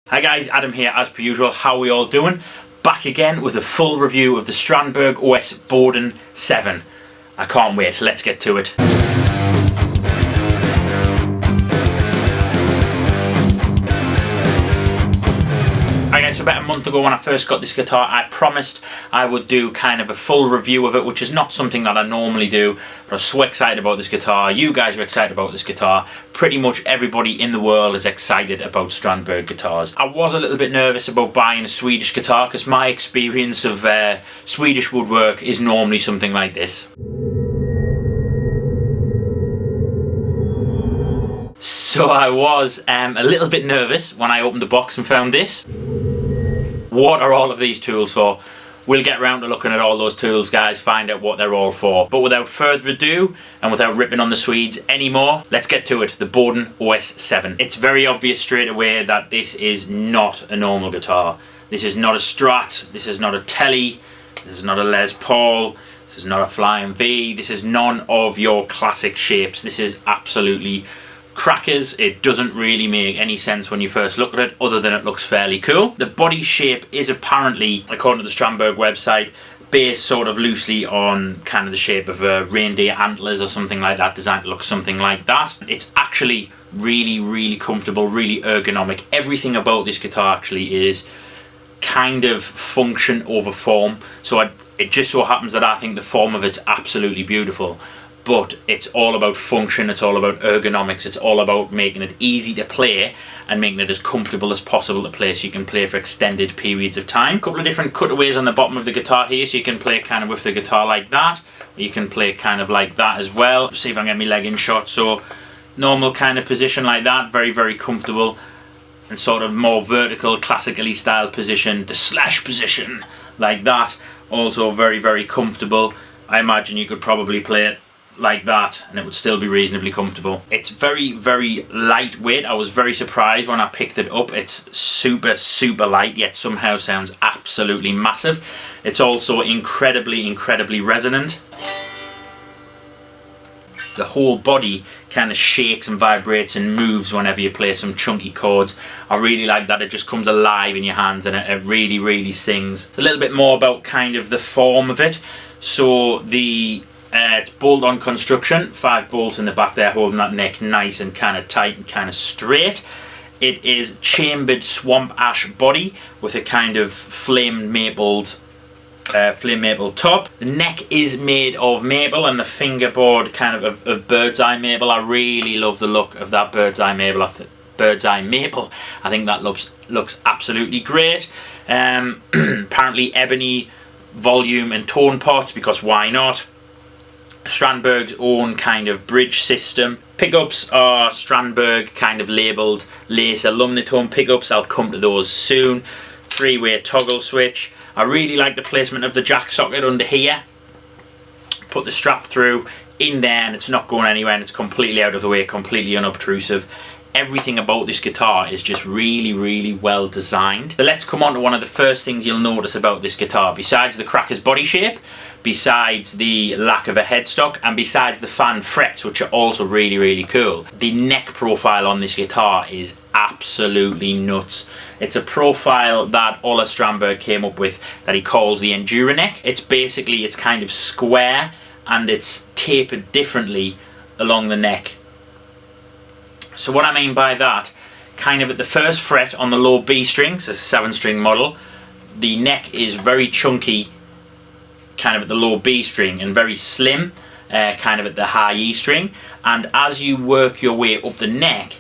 Hi guys, Adam here as per usual. How are we all doing? Back again with a full review of the Strandberg OS7 Boden 7. I can't wait, let's get to it. So about a month ago when I first got this guitar, I promised I would do kind of a full review of it, which is not something that I normally do, but I'm so excited about this guitar. You guys are excited about this guitar. Pretty much everybody in the world is excited about Strandberg guitars. I was a little bit nervous about buying a Swedish guitar because my experience of Swedish woodwork is normally something like this. So I was a little bit nervous when I opened the box and found this. What are all of these tools for? We'll get around to looking at all those tools, guys, find out what they're all for. But without further ado, and without ripping on the Swedes anymore, let's get to it, the Boden OS7. It's very obvious straight away that this is not a normal guitar. This is not a Strat, this is not a Tele, this is not a Les Paul, this is not a Flying V, this is none of your classic shapes. This is absolutely crackers. It doesn't really make any sense when you first look at it, other than it looks fairly cool. The body shape is apparently, according to the Strandberg website, based sort of loosely on kind of the shape of reindeer antlers or something like that, designed to look something like that. It's actually really comfortable, really ergonomic. Everything about this guitar actually is kind of function over form. So it just so happens that I think the form of it's absolutely beautiful. But it's all about function, it's all about ergonomics, it's all about making it easy to play and making it as comfortable as possible to play so you can play for extended periods of time. A couple of different cutaways on the bottom of the guitar here, so you can play kind of with the guitar like that, or you can play kind of like that as well. See if I can get my leg in shot. So normal kind of position like that, very comfortable, and sort of more vertical, classically styled position, the slash position like that, also very comfortable. I imagine you could probably play it like that and it would still be reasonably comfortable. It's very lightweight. I was very surprised when I picked it up. It's super light, yet somehow sounds absolutely massive. It's also incredibly resonant. The whole body kind of shakes and vibrates and moves whenever you play some chunky chords. I really like that. It just comes alive in your hands and it really sings. It's a little bit more about kind of the form of it. So it's bolt-on construction, 5 bolts in the back there holding that neck nice and kind of tight and kind of straight. It is chambered swamp ash body with a kind of flame maple top. The neck is made of maple and the fingerboard kind of bird's eye maple. I really love the look of that bird's eye maple. I think that looks absolutely great. Apparently ebony volume and tone pots, because why not? Strandberg's own kind of bridge system. Pickups are Strandberg kind of labelled lace aluminum pickups. I'll come to those soon. 3-way toggle switch. I really like the placement of the jack socket under here. Put the strap through in there and it's not going anywhere and it's completely out of the way, completely unobtrusive. Everything about this guitar is just really well designed. So let's come on to one of the first things you'll notice about this guitar. Besides the cracker's body shape, besides the lack of a headstock, and besides the fan frets, which are also really cool, the neck profile on this guitar is absolutely nuts. It's a profile that Ola Strandberg came up with that he calls the Endura Neck. It's kind of square and it's tapered differently along the neck. So what I mean by that, kind of at the first fret on the low B string, so it's a 7-string model, the neck is very chunky kind of at the low B string and very slim kind of at the high E string, and as you work your way up the neck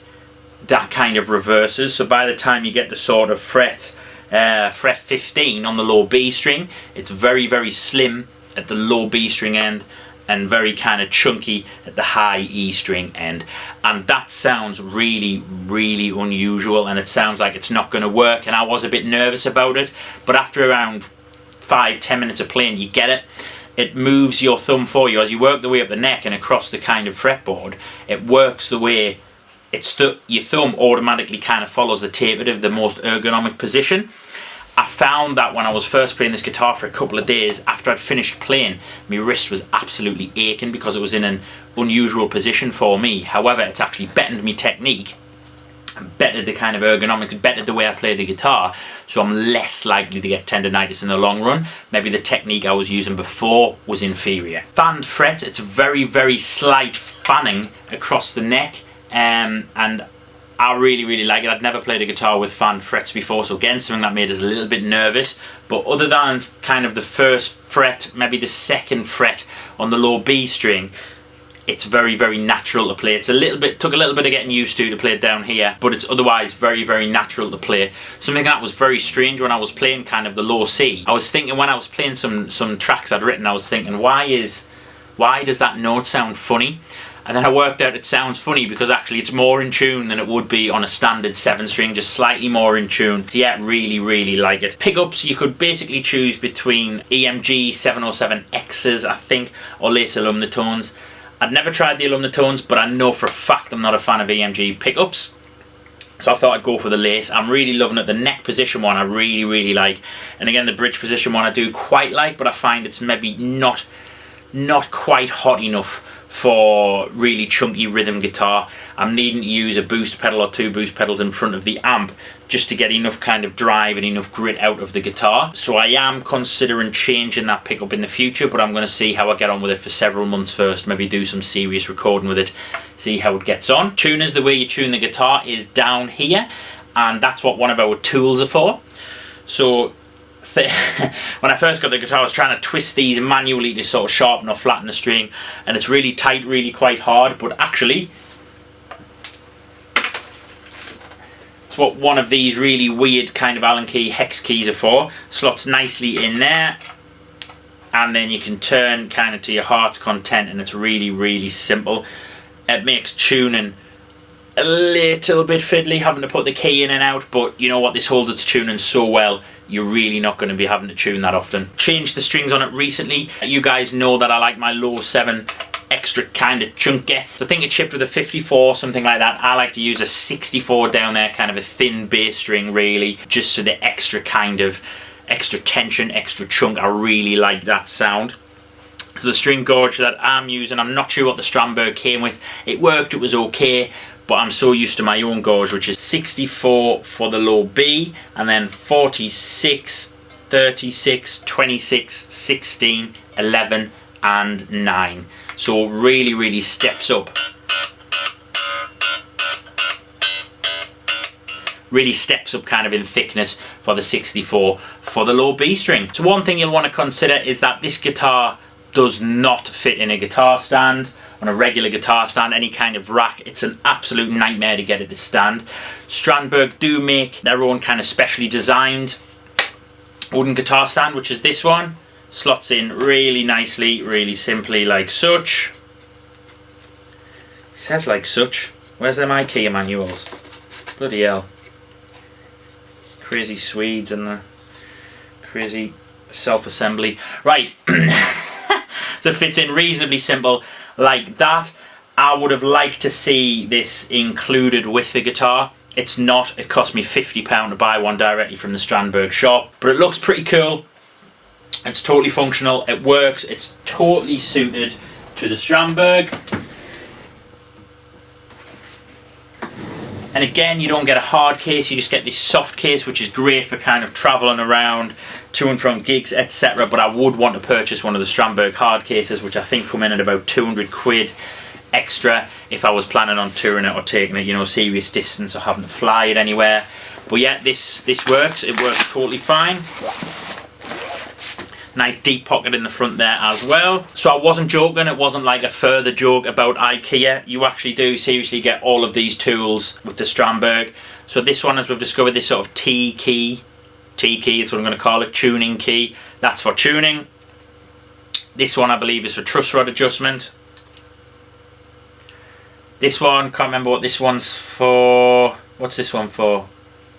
that kind of reverses. So by the time you get to sort of fret 15 on the low B string, it's very slim at the low B string end and very kind of chunky at the high E string end, and that sounds really unusual and it sounds like it's not going to work, and I was a bit nervous about it, but after around 5-10 minutes of playing you get it. It moves your thumb for you as you work the way up the neck and across the kind of fretboard. It works the way your thumb automatically kind of follows the tapered of the most ergonomic position. I found that when I was first playing this guitar for a couple of days, after I'd finished playing, my wrist was absolutely aching because it was in an unusual position for me. However, it's actually bettered my technique bettered the kind of ergonomics, bettered the way I play the guitar, so I'm less likely to get tendonitis in the long run. Maybe the technique I was using before was inferior. Fanned frets, it's very, very slight fanning across the neck, and I really, really like it. I'd never played a guitar with fanned frets before, so again, something that made us a little bit nervous. But other than kind of the first fret, maybe the second fret on the low B string, it's very, very natural to play. It's a little bit, took a little bit of getting used to play it down here, but it's otherwise very, very natural to play. Something that was very strange when I was playing kind of the low C. I was thinking when I was playing some tracks I'd written, I was thinking, why does that note sound funny? And then I worked out it sounds funny because actually it's more in tune than it would be on a standard 7-string, just slightly more in tune. So yeah, really, really like it. Pickups, you could basically choose between EMG 707Xs, I think, or lace alumna tones. I'd never tried the alumna tones, but I know for a fact I'm not a fan of EMG pickups. So I thought I'd go for the lace. I'm really loving it. The neck position one I really, really like. And again, the bridge position one I do quite like, but I find it's maybe not quite hot enough for really chunky rhythm guitar. I'm needing to use a boost pedal or 2 boost pedals in front of the amp just to get enough kind of drive and enough grit out of the guitar. So I am considering changing that pickup in the future, but I'm going to see how I get on with it for several months first, maybe do some serious recording with it, see how it gets on. Tuners, the way you tune the guitar is down here, and that's what one of our tools are for. So when I first got the guitar, I was trying to twist these manually to sort of sharpen or flatten the string, and it's really tight, really quite hard, but actually it's what one of these really weird kind of Allen key hex keys are for. Slots nicely in there, and then you can turn kind of to your heart's content, and it's really, really simple. It makes tuning a little bit fiddly having to put the key in and out, but you know what, this holds its tuning so well you're really not going to be having to tune that often. Changed the strings on it recently. You guys know that I like my low 7 extra kind of chunky, so I think it's shipped with a 54, something like that. I like to use a 64 down there, kind of a thin bass string really, just for the extra kind of extra tension, extra chunk. I really like that sound. So the string gauge that I'm using, I'm not sure what the Strandberg came with. It worked, it was okay, but I'm so used to my own gauge, which is 64 for the low B, and then 46, 36, 26, 16, 11, and 9. So really, really steps up. Really steps up kind of in thickness for the 64 for the low B string. So one thing you'll want to consider is that this guitar does not fit in a guitar stand, on a regular guitar stand, any kind of rack. It's an absolute nightmare to get it to stand. Strandberg do make their own kind of specially designed wooden guitar stand, which is this one. Slots in really nicely, really simply, like such. It says like such. Where's them IKEA manuals? Bloody hell. Crazy Swedes and the crazy self-assembly. Right. So it fits in reasonably simple like that. I would have liked to see this included with the guitar. It's not. It cost me £50 to buy one directly from the Strandberg shop, but it looks pretty cool. It's totally functional. It works. It's totally suited to the Strandberg. And again, you don't get a hard case, you just get this soft case, which is great for kind of travelling around to and from gigs, etc. But I would want to purchase one of the Strandberg hard cases, which I think come in at about 200 quid extra if I was planning on touring it or taking it, you know, serious distance or having to fly it anywhere. But yeah, this works. It works totally fine. Nice deep pocket in the front there as well. So I wasn't joking, it wasn't like a further joke about IKEA. You actually do seriously get all of these tools with the Strandberg. So this one, as we've discovered, this sort of T key is what I'm going to call it, tuning key. That's for tuning. This one I believe is for truss rod adjustment. This one, can't remember what this one's for. What's this one for?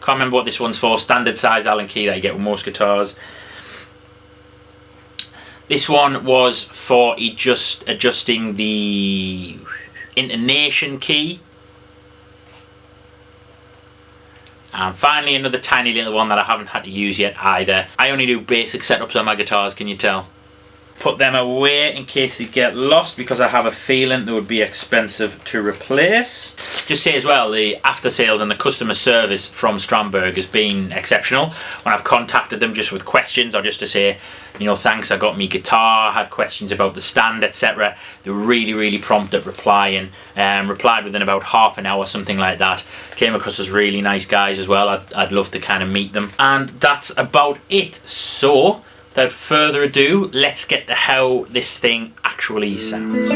Can't remember what this one's for. Standard size Allen key that you get with most guitars. This one was for adjusting the intonation key. And finally another tiny little one that I haven't had to use yet either. I only do basic setups on my guitars, can you tell? put them away in case they get lost, because I have a feeling they would be expensive to replace. Just say as well, the after sales and the customer service from Strandberg has been exceptional. When I've contacted them just with questions, or just to say, you know, thanks, I got me guitar, had questions about the stand, etc. They were really prompt at replying, replied within about half an hour, something like that. Came across as really nice guys as well. I'd love to kind of meet them. And that's about it. So without further ado, let's get to how this thing actually sounds.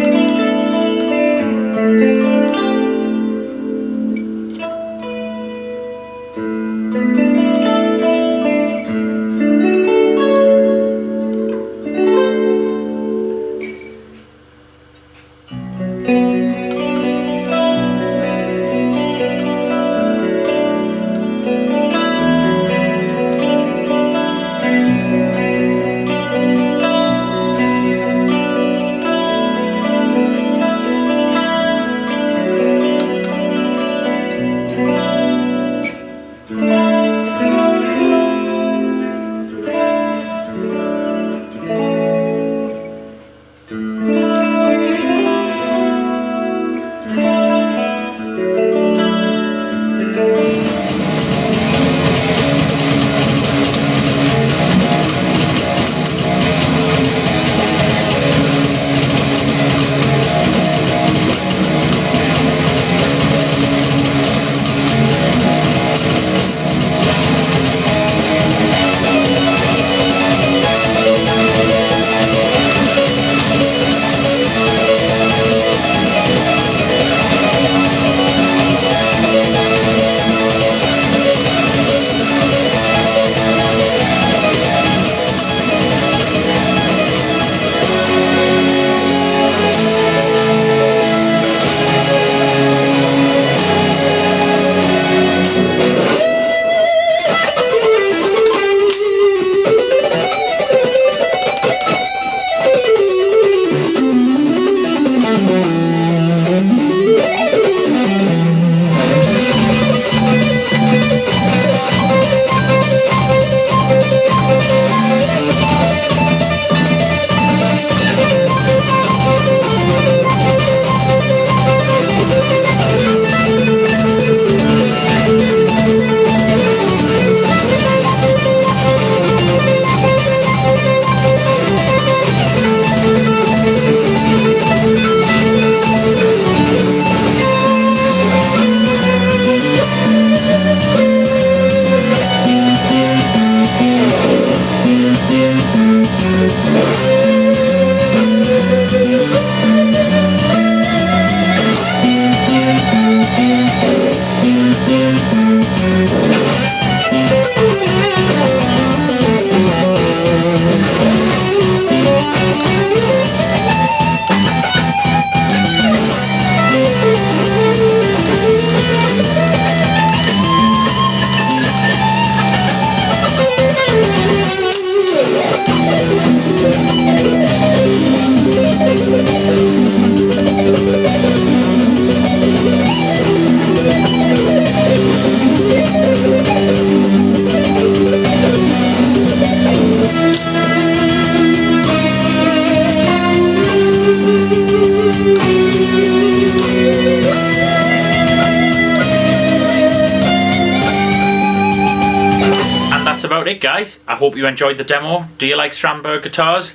About it, guys. I hope you enjoyed the demo. Do you like Strandberg guitars?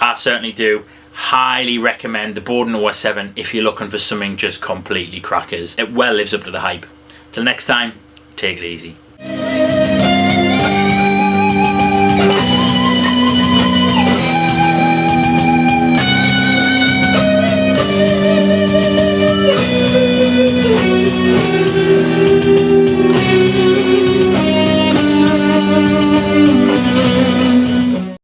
I certainly do. Highly recommend the Boden OS7 if you're looking for something just completely crackers. It well lives up to the hype. Till next time, take it easy.